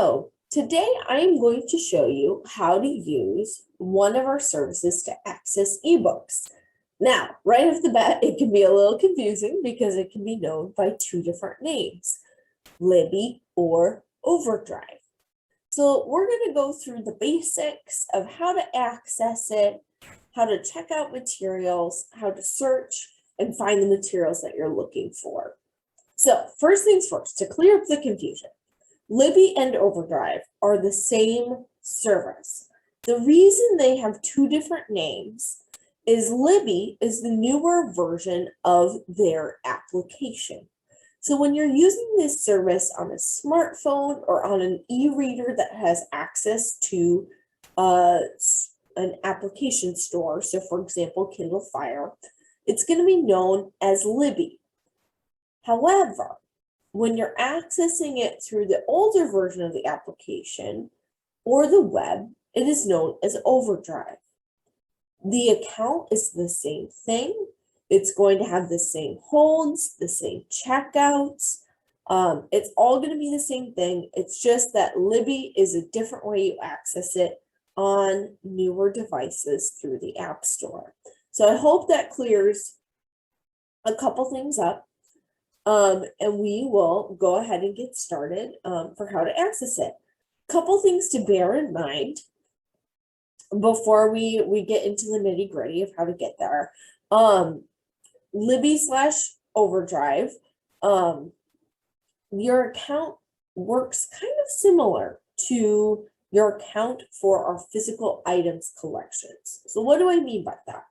Hello, today I am going to show you how to use one of our services to access ebooks. Now, right off the bat, it can be a little confusing because it can be known by two different names, Libby or Overdrive. So we're going to go through the basics of how to access it, how to check out materials, how to search and find the materials that you're looking for. So first things first, to clear up the confusion, Libby and Overdrive are the same service. The reason they have two different names is Libby is the newer version of their application. So when you're using this service on a smartphone or on an e-reader that has access to an application store, so for example, Kindle Fire, it's going to be known as Libby. However, when you're accessing it through the older version of the application or the web, it is known as Overdrive. The account is the same thing. It's going to have the same holds, the same checkouts. It's all going to be the same thing. It's just that Libby is a different way you access it on newer devices through the App Store. So I hope that clears a couple things up. And we will go ahead and get started for how to access it. Couple things to bear in mind before we get into the nitty gritty of how to get there. Libby/Overdrive, your account works kind of similar to your account for our physical items collections. So what do I mean by that?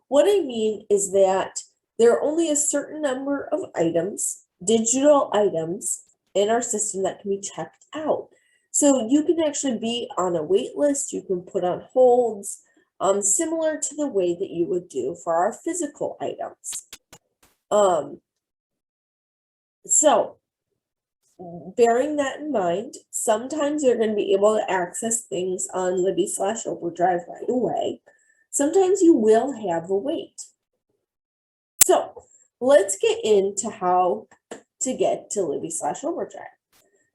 What I mean is that there are only a certain number of items, digital items, in our system that can be checked out. So you can actually be on a wait list, you can put on holds, similar to the way that you would do for our physical items. So bearing that in mind, sometimes you're going to be able to access things on Libby/Overdrive right away. Sometimes you will have a wait. So let's get into how to get to Libby/Overdrive.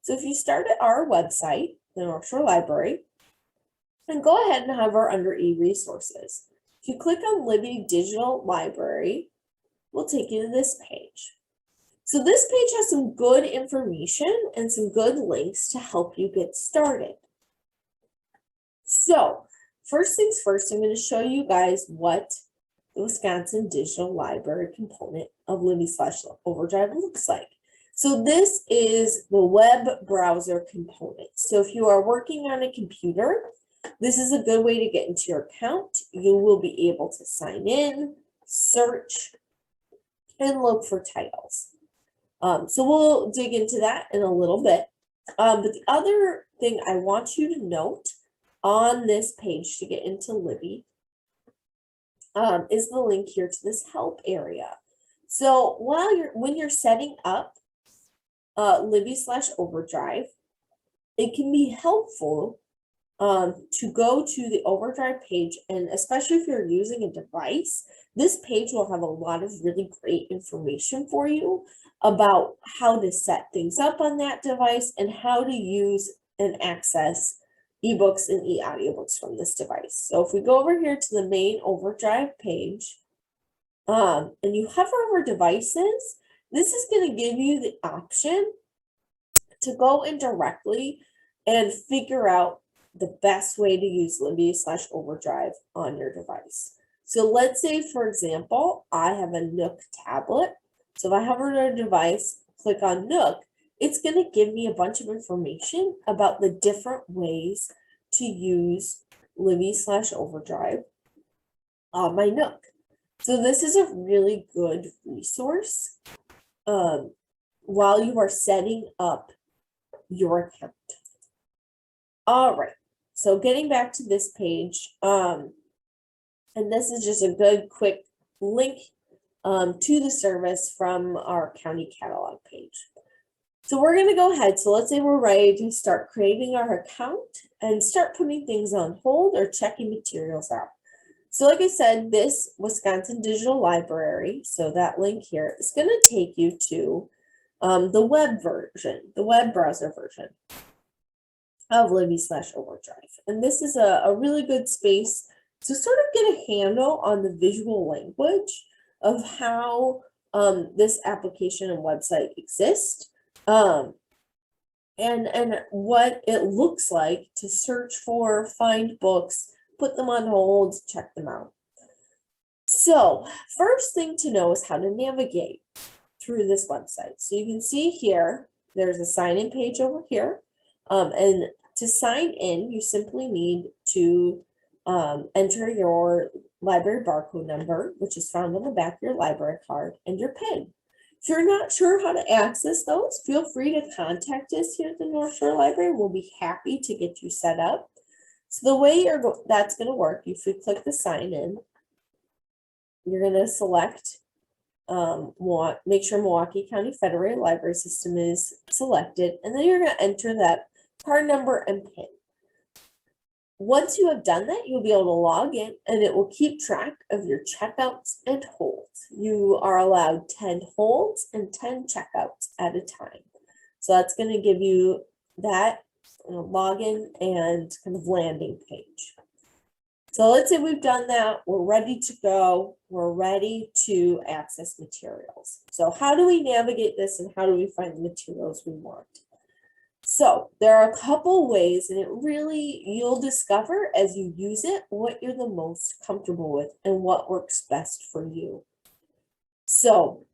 So if you start at our website, the North Shore Library, and go ahead and hover under e-resources. If you click on Libby Digital Library, we'll take you to this page. So this page has some good information and some good links to help you get started. So first things first, I'm going to show you guys what the Wisconsin Digital Library component of Libby/Overdrive looks like. So this is the web browser component. So if you are working on a computer, this is a good way to get into your account. You will be able to sign in, search, and look for titles. So we'll dig into that in a little bit. But the other thing I want you to note on this page to get into Libby is the link here to this help area. So when you're setting up Libby/Overdrive, it can be helpful to go to the Overdrive page, and especially if you're using a device, this page will have a lot of really great information for you about how to set things up on that device and how to use and access ebooks and e-audiobooks from this device. So if we go over here to the main Overdrive page, and you hover over devices, this is going to give you the option to go in directly and figure out the best way to use Libby/Overdrive on your device. So let's say, for example, I have a Nook tablet. So if I hover on a device, click on Nook, it's going to give me a bunch of information about the different ways to use Libby/Overdrive on my Nook. So this is a really good resource while you are setting up your account. All right, so getting back to this page, and this is just a good quick link to the service from our county catalog page. So we're going to go ahead. So let's say we're ready to start creating our account and start putting things on hold or checking materials out. So like I said, this Wisconsin Digital Library, so that link here is going to take you to the web version, the web browser version. of Libby/Overdrive. And this is a really good space to sort of get a handle on the visual language of how this application and website exists, and what it looks like to search for, find books, put them on hold, check them out. So first thing to know is how to navigate through this website. So you can see here, there's a sign-in page over here. And to sign in, you simply need to enter your library barcode number, which is found on the back of your library card, and your PIN. If you're not sure how to access those, feel free to contact us here at the North Shore Library. We'll be happy to get you set up. So the way that's going to work, if you click the sign in, you're going to select, make sure Milwaukee County Federated Library System is selected, and then you're going to enter that card number and PIN. Once you have done that, you'll be able to log in, and it will keep track of your checkouts and holds. You are allowed 10 holds and 10 checkouts at a time. So that's going to give you that login and kind of landing page. So let's say we've done that, we're ready to go, we're ready to access materials. So how do we navigate this, and how do we find the materials we want? So there are a couple ways, and it really, you'll discover as you use it what you're the most comfortable with and what works best for you. So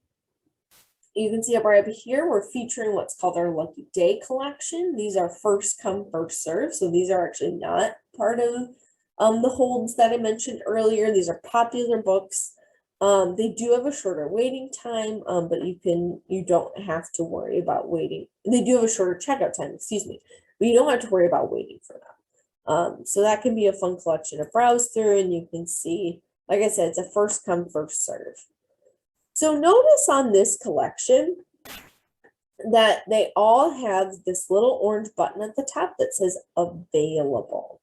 you can see up right up here, we're featuring what's called our Lucky Day collection. These are first come, first serve. So these are actually not part of the holds that I mentioned earlier. These are popular books. They do have a shorter waiting time, but you don't have to worry about waiting. They do have a shorter checkout time, excuse me, but you don't have to worry about waiting for them. So that can be a fun collection to browse through, and you can see, like I said, it's a first come, first serve. So notice on this collection that they all have this little orange button at the top that says available.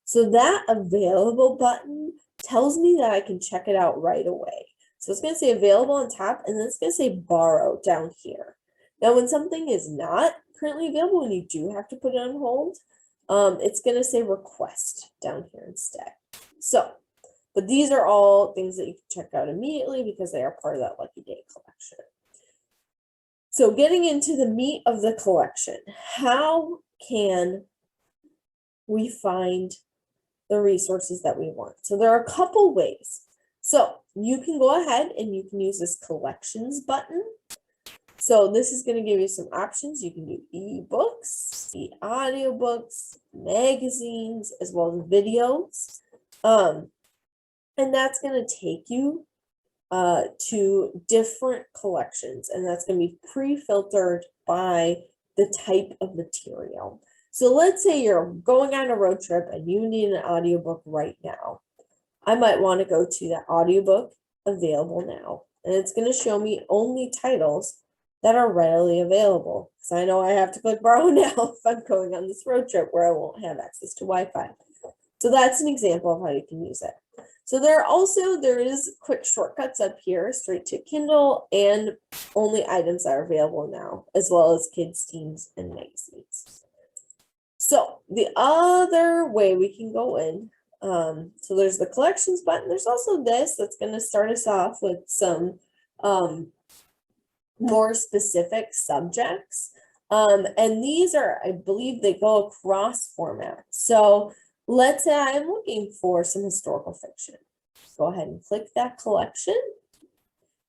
So that available button tells me that I can check it out right away. So it's going to say available on top, and then it's going to say borrow down here. Now, when something is not currently available and you do have to put it on hold, it's going to say request down here instead. So, but these are all things that you can check out immediately because they are part of that Lucky Day collection. So getting into the meat of the collection, how can we find the resources that we want? So there are a couple ways. So you can go ahead and you can use this collections button. So this is going to give you some options. You can do ebooks, audiobooks, magazines, as well as videos. And that's going to take you to different collections, and that's going to be pre-filtered by the type of material. So let's say you're going on a road trip and you need an audiobook right now. I might want to go to that audiobook available now, and it's going to show me only titles that are readily available, because I know I have to click borrow now if I'm going on this road trip where I won't have access to Wi-Fi. So that's an example of how you can use it. So there is quick shortcuts up here, straight to Kindle, and only items that are available now, as well as kids, teens, and magazines. So the other way we can go in, so there's the collections button. There's also this that's going to start us off with some more specific subjects. And these are, I believe they go across formats. So let's say I'm looking for some historical fiction. Go ahead and click that collection.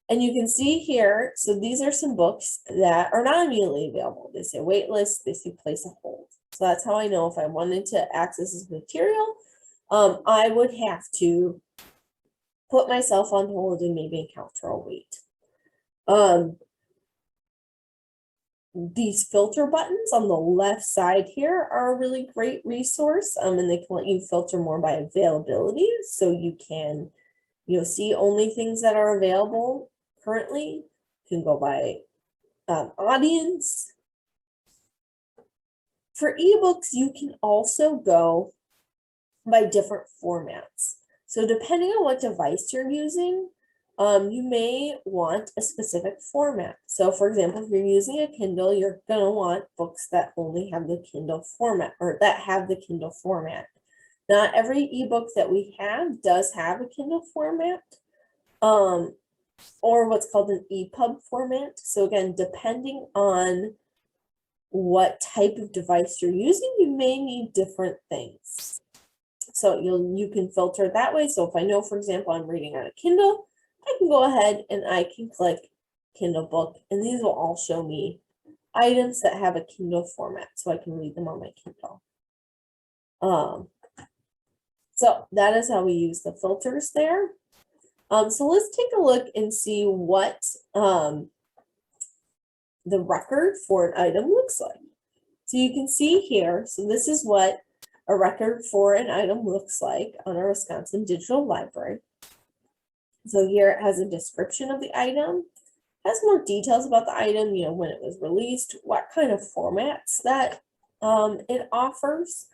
And you can see here, so these are some books that are not immediately available. They say waitlist, they say place a hold. So that's how I know if I wanted to access this material, I would have to put myself on hold and maybe encounter a wait. These filter buttons on the left side here are a really great resource, and they can let you filter more by availability, so you can see only things that are available currently. You can go by audience. For ebooks, you can also go by different formats. So depending on what device you're using, you may want a specific format. So for example, if you're using a Kindle, you're gonna want books that only have the Kindle format or that have the Kindle format. Not every ebook that we have does have a Kindle format, or what's called an EPUB format. So again, depending on what type of device you're using, you may need different things. So you can filter it that way. So if I know, for example, I'm reading on a Kindle, I can go ahead and I can click Kindle book, and these will all show me items that have a Kindle format, so I can read them on my Kindle. So that is how we use the filters there. So let's take a look and see what the record for an item looks like. So you can see here, so this is what a record for an item looks like on our Wisconsin Digital Library. So here it has a description of the item, has more details about the item, you know, when it was released, what kind of formats that it offers.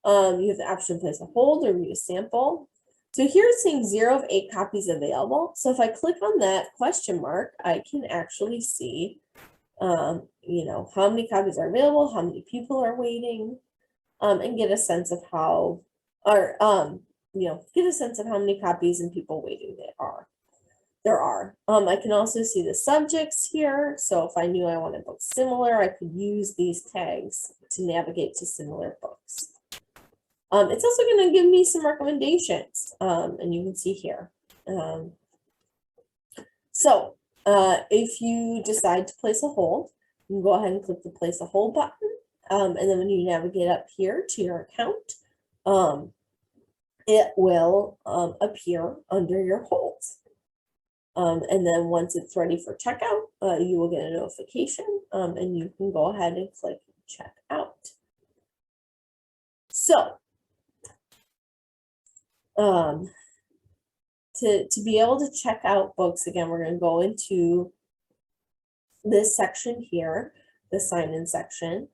You have the option to place a hold or read a sample. So here it's saying 0 of 8 copies available. So if I click on that question mark, I can actually see, you know, how many copies are available, how many people are waiting, and get a sense of how, or, you know, get a sense of how many copies and people waiting there are. I can also see the subjects here. So if I knew I wanted books similar, I could use these tags to navigate to similar books. It's also going to give me some recommendations, and you can see here. So if you decide to place a hold, you can go ahead and click the place a hold button. And then when you navigate up here to your account, it will appear under your holds. And then once it's ready for checkout, you will get a notification, and you can go ahead and click check out. So to be able to check out books, again, we're going to go into this section here, the sign-in section,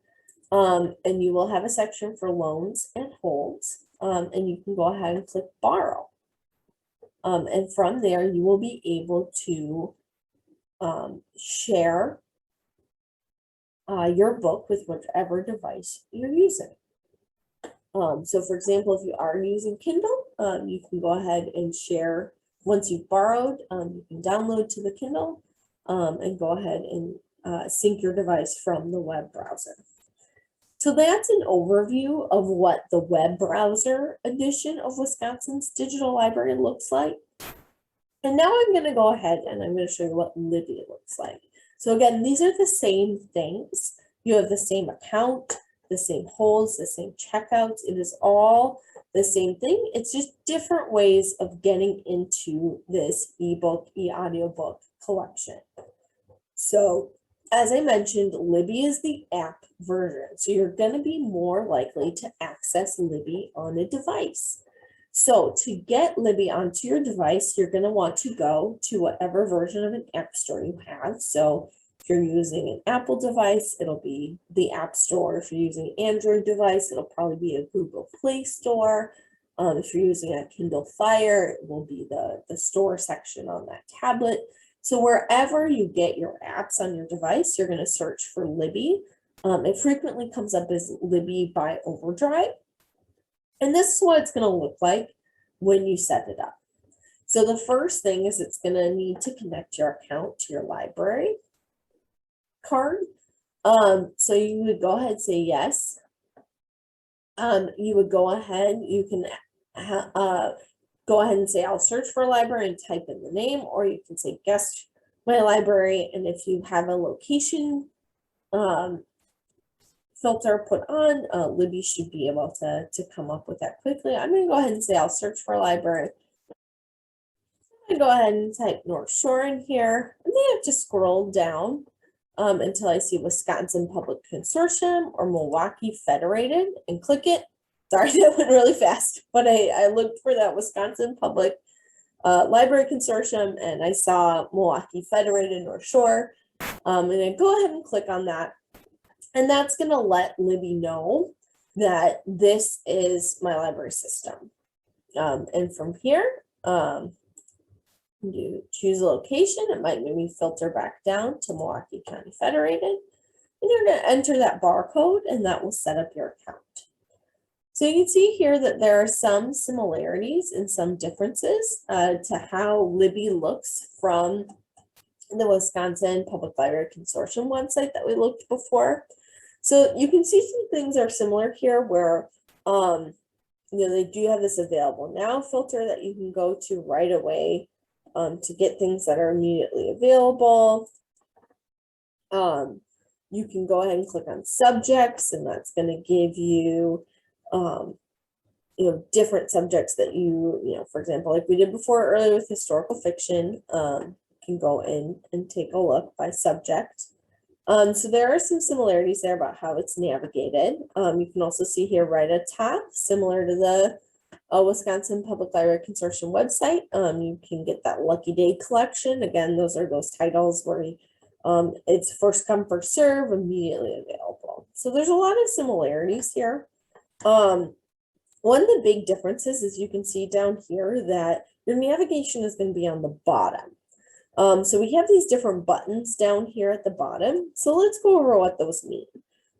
and you will have a section for loans and holds, and you can go ahead and click borrow. And from there, you will be able to share your book with whichever device you're using. So for example, if you are using Kindle, you can go ahead and share. Once you've borrowed, you can download to the Kindle and go ahead and sync your device from the web browser. So that's an overview of what the web browser edition of Wisconsin's Digital Library looks like. And now I'm going to go ahead and I'm going to show you what Libby looks like. So again, these are the same things. You have the same account, the same holds, the same checkouts. It is all the same thing. It's just different ways of getting into this ebook, e-audiobook collection. So as I mentioned, Libby is the app version. So you're going to be more likely to access Libby on a device. So to get Libby onto your device, you're going to want to go to whatever version of an app store you have. So if you're using an Apple device, it'll be the App Store. If you're using an Android device, it'll probably be a Google Play Store. If you're using a Kindle Fire, it will be the store section on that tablet. So wherever you get your apps on your device, you're going to search for Libby. It frequently comes up as Libby by Overdrive. And this is what it's going to look like when you set it up. So the first thing is it's going to need to connect your account to your library card. So you would go ahead and say yes. You would go ahead, you can go ahead and say, I'll search for a library and type in the name, or you can say guest my library. And if you have a location filter put on, Libby should be able to come up with that quickly. I'm going to go ahead and say I'll search for a library. I'm going to go ahead and type North Shore in here, and then I have to scroll down until I see Wisconsin Public Consortium or Milwaukee Federated and click it. Sorry, that went really fast, but I looked for that Wisconsin Public Library Consortium, and I saw Milwaukee Federated North Shore, and I go ahead and click on that. And that's going to let Libby know that this is my library system. And from here, You choose a location. It might maybe filter back down to Milwaukee County Federated. And you're going to enter that barcode, and that will set up your account. So you can see here that there are some similarities and some differences to how Libby looks from the Wisconsin Public Library Consortium website that we looked before. So you can see some things are similar here where they do have this available now filter that you can go to right away to get things that are immediately available. You can go ahead and click on subjects, and that's going to give you different subjects that for example, like we did before earlier with historical fiction, you can go in and take a look by subject. So there are some similarities there about how it's navigated. You can also see here right at top, similar to the Wisconsin Public Library Consortium website, you can get that Lucky Day collection. Again, those are those titles where it's first come, first serve, immediately available. So there's a lot of similarities here. One of the big differences is you can see down here that your navigation is going to be on the bottom. So we have these different buttons down here at the bottom. So let's go over what those mean.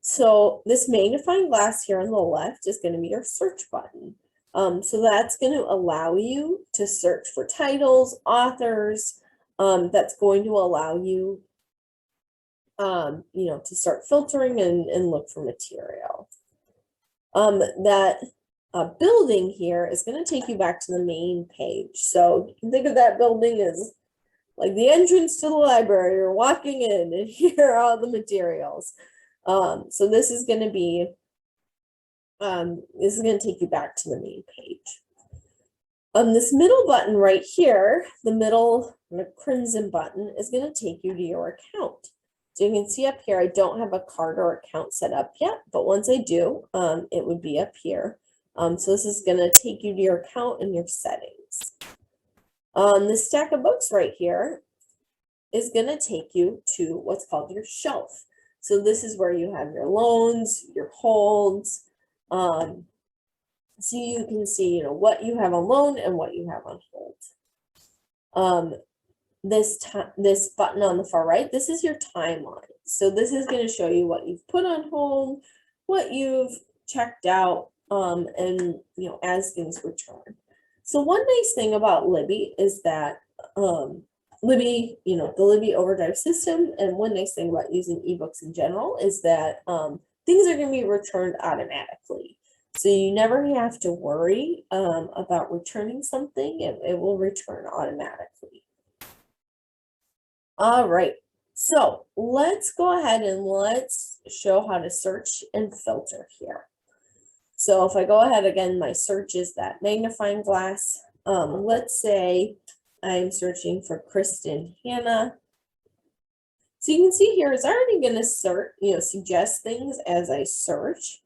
So this magnifying glass here on the left is going to be your search button. So that's going to allow you to search for titles, authors. That's going to allow you, to start filtering and look for material. That building here is going to take you back to the main page. So you can think of that building as like the entrance to the library. You're walking in and here are all the materials. So this is going to be, take you back to the main page. This middle button right here, the middle crimson button, is going to take you to your account. So you can see up here, I don't have a card or account set up yet, but once I do, it would be up here. So this is going to take you to your account and your settings. This stack of books right here is going to take you to what's called your shelf. So this is where you have your loans, your holds. So you can see, what you have on loan and what you have on hold. This button on the far right, this is your timeline. So this is going to show you what you've put on hold, what you've checked out, and as things return. So one nice thing about Libby is that Libby, the Libby Overdrive system, and one nice thing about using ebooks in general is that things are going to be returned automatically. So you never have to worry about returning something. It will return automatically. All right, so let's go ahead and let's show how to search and filter here. So if I go ahead again, my search is that magnifying glass. Let's say I'm searching for Kristen Hannah. So you can see here it's already going to search, suggest things as I search.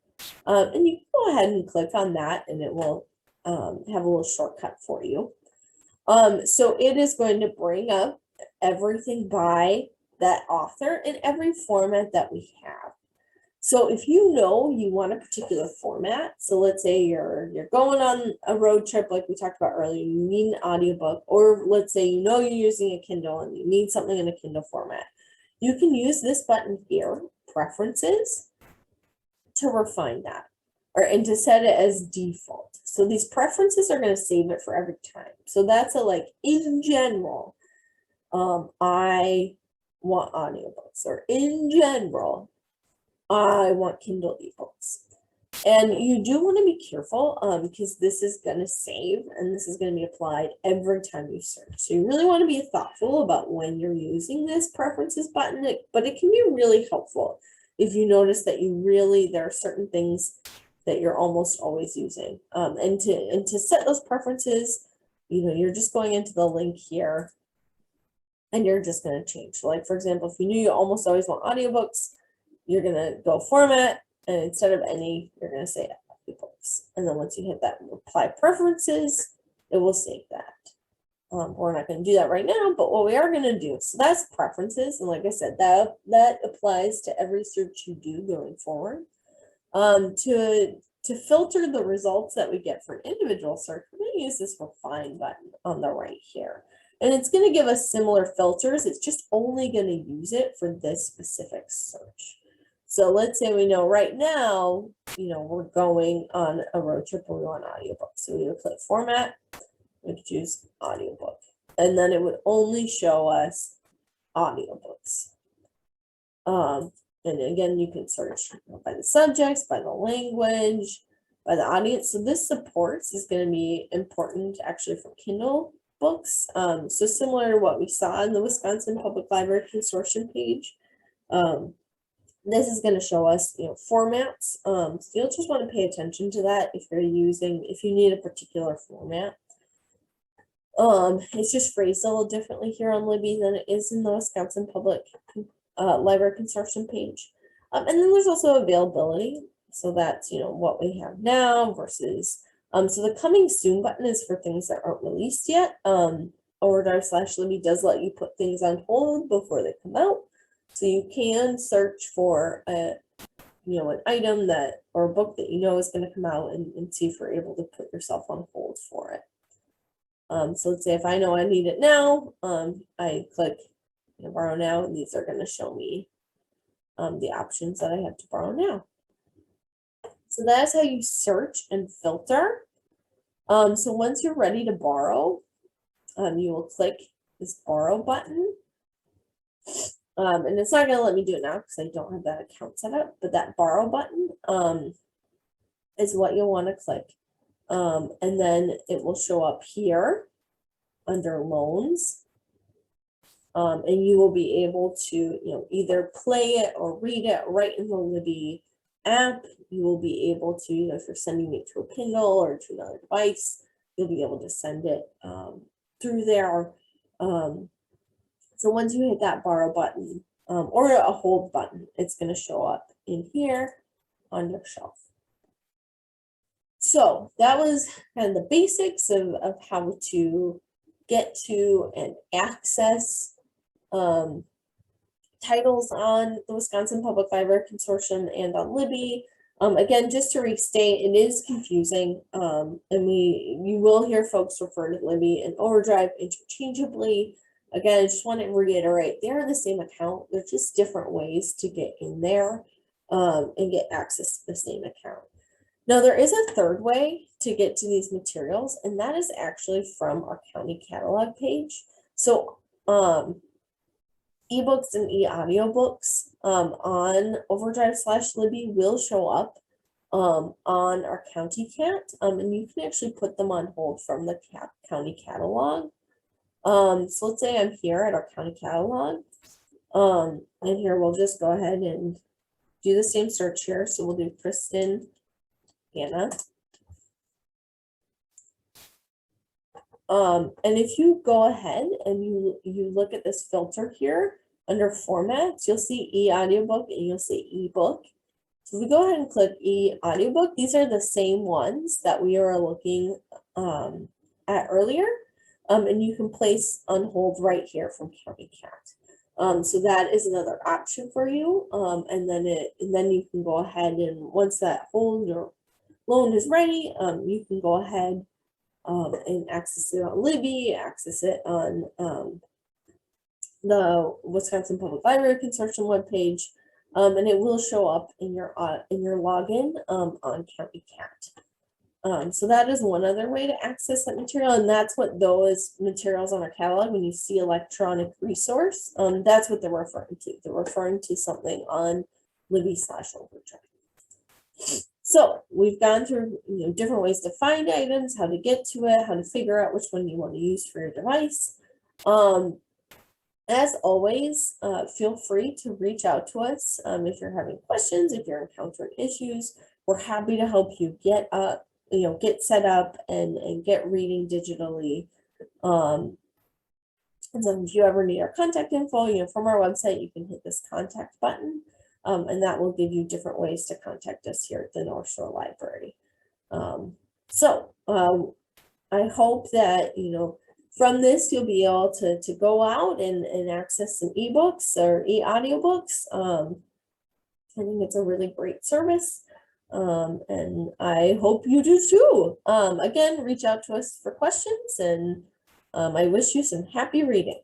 And you can go ahead and click on that and it will have a little shortcut for you. So it is going to bring up everything by that author in every format that we have. So if you want a particular format, so let's say you're going on a road trip like we talked about earlier, you need an audiobook, or let's say you're using a Kindle and you need something in a Kindle format. You can use this button here, Preferences, to refine that and to set it as default. So these preferences are going to save it for every time. So that's in general, I want audiobooks, or in general, I want Kindle ebooks. And you do want to be careful because this is going to save and this is going to be applied every time you search. So you really want to be thoughtful about when you're using this preferences button, but it can be really helpful if you notice that there are certain things that you're almost always using. And to set those preferences, you're just going into the link here and you're just going to change. So like, for example, if you knew you almost always want audiobooks, you're going to go format, and instead of any, you're going to say ebooks. And then once you hit that apply preferences, it will save that. We're not going to do that right now, but what we are going to do, so that's preferences. And like I said, that applies to every search you do going forward. To filter the results that we get for an individual search, we're going to use this refine button on the right here. And it's going to give us similar filters. It's just only going to use it for this specific search. So let's say we know right now, we're going on a road trip and we want audiobook. So we would click format, we could choose audiobook, and then it would only show us audiobooks. And again, you can search by the subjects, by the language, by the audience. So this supports is going to be important actually for Kindle books. So similar to what we saw in the Wisconsin Public Library Consortium page. This is going to show us, formats. So you'll just want to pay attention to that if you need a particular format. It's just phrased a little differently here on Libby than it is in the Wisconsin Public Library Consortium page. And then there's also availability. So that's, what we have now versus, so the coming soon button is for things that aren't released yet. Overdrive/Libby does let you put things on hold before they come out. So you can search for an item or a book that is going to come out and see if you're able to put yourself on hold for it. So let's say if I know I need it now, I click borrow now, and these are going to show me the options that I have to borrow now. So that's how you search and filter. So once you're ready to borrow, you will click this borrow button. And it's not going to let me do it now because I don't have that account set up, but that borrow button is what you'll want to click. And then it will show up here under loans. And you will be able to, either play it or read it right in the Libby app. You will be able to, if you're sending it to a Kindle or to another device, you'll be able to send it through there. So once you hit that borrow button or a hold button, it's going to show up in here on your shelf. So that was kind of the basics of how to get to and access titles on the Wisconsin Public Library Consortium and on Libby. Again, just to restate, it is confusing, and you will hear folks refer to Libby and Overdrive interchangeably. Again, I just want to reiterate, they're the same account. They're just different ways to get in there and get access to the same account. Now, there is a third way to get to these materials, and that is actually from our county catalog page. So ebooks and e-audiobooks on Overdrive/Libby will show up on our county cat, and you can actually put them on hold from the county catalog. So let's say I'm here at our county catalog, and here we'll just go ahead and do the same search here. So we'll do Kristen Hannah. And if you go ahead and you look at this filter here under formats, you'll see e-audiobook and you'll see ebook. So if we go ahead and click e-audiobook, these are the same ones that we were looking at earlier. And you can place on hold right here from County Cat. So that is another option for you. And then you can go ahead and once that hold or loan is ready, you can go ahead and access it on Libby, access it on the Wisconsin Public Library Consortium webpage, and it will show up in your login on County Cat. So that is one other way to access that material, and that's what those materials on our catalog, when you see electronic resource, that's what they're referring to. They're referring to something on Libby/Overdrive. So we've gone through different ways to find items, how to get to it, how to figure out which one you want to use for your device. As always, feel free to reach out to us if you're having questions, if you're encountering issues. We're happy to help you get set up and get reading digitally. And so if you ever need our contact info, from our website, you can hit this contact button. And that will give you different ways to contact us here at the North Shore Library. I hope that, from this, you'll be able to go out and access some ebooks or e-audiobooks. I think it's a really great service. And I hope you do too. Again, reach out to us for questions, and I wish you some happy reading.